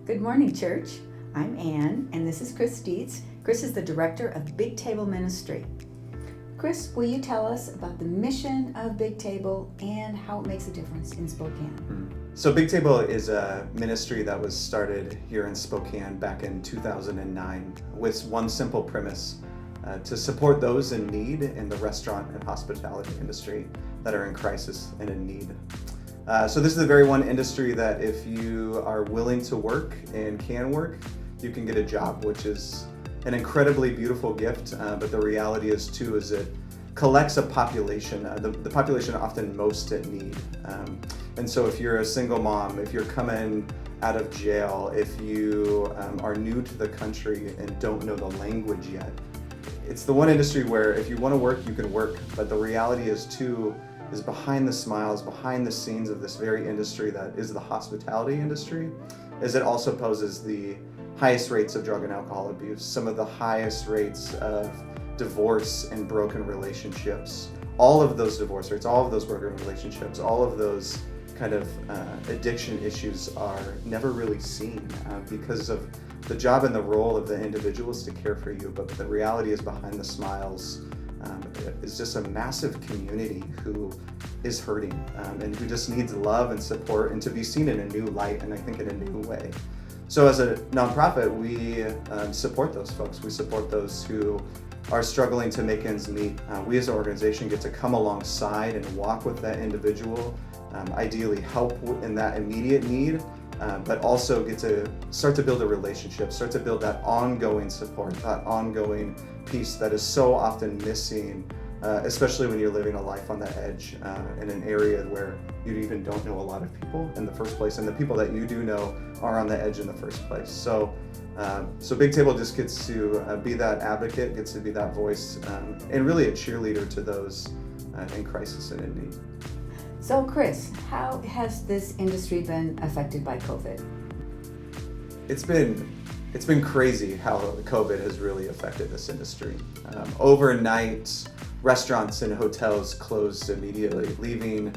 Good morning, church. I'm Ann, and this is Chis Deitz. Chris is the director of Big Table Ministry. Chris, will you tell us about the mission of Big Table and how it makes a difference in Spokane? So Big Table is a ministry that was started here in Spokane back in 2009 with one simple premise, to support those in need in the restaurant and hospitality industry that are in crisis and in need. So this is the very one industry that if you are willing to work and can work, you can get a job, which is an incredibly beautiful gift. But the reality is it collects a population, the population often most at need. And so if you're a single mom, if you're coming out of jail, if you are new to the country and don't know the language yet, it's the one industry where if you want to work, you can work. But the reality is behind the smiles, behind the scenes of this very industry that is the hospitality industry, is it also poses the highest rates of drug and alcohol abuse, some of the highest rates of divorce and broken relationships. All of those divorce rates, all of those broken relationships, all of those kind of addiction issues are never really seen because of the job and the role of the individual is to care for you. But the reality is behind the smiles is just a massive community who is hurting and who just needs love and support and to be seen in a new light, and I think in a new way. So as a nonprofit, we support those folks. We support those who are struggling to make ends meet. We as an organization get to come alongside and walk with that individual, ideally help in that immediate need, but also get to start to build a relationship, start to build that ongoing support, that ongoing piece that is so often missing, especially when you're living a life on the edge in an area where you even don't know a lot of people in the first place, and the people that you do know are on the edge in the first place. So Big Table just gets to be that advocate, gets to be that voice, and really a cheerleader to those in crisis and in need. So Chris, how has this industry been affected by COVID? It's been crazy how COVID has really affected this industry. Overnight, restaurants and hotels closed immediately, leaving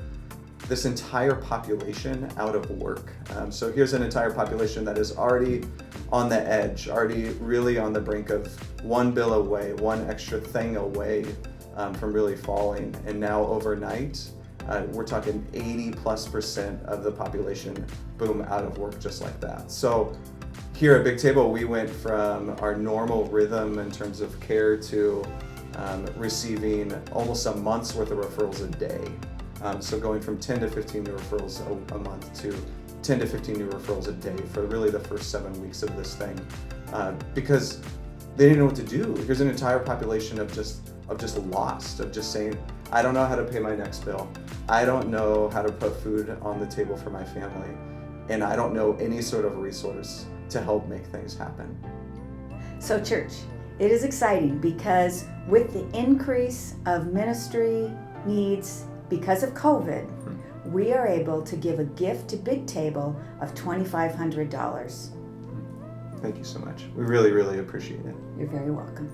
this entire population out of work. So here's an entire population that is already on the edge, already really on the brink of one bill away, one extra thing away from really falling. And now overnight, we're talking 80+% of the population, boom, out of work just like that. So here at Big Table, we went from our normal rhythm in terms of care to receiving almost a month's worth of referrals a day. So going from 10 to 15 new referrals a month to 10 to 15 new referrals a day for really the first 7 weeks of this thing, because they didn't know what to do. Here's an entire population of just lost, of just saying, I don't know how to pay my next bill. I don't know how to put food on the table for my family, and I don't know any sort of resource to help make things happen. So church, it is exciting because with the increase of ministry needs because of COVID, we are able to give a gift to Big Table of $2,500. Thank you so much. We really, really appreciate it. You're very welcome.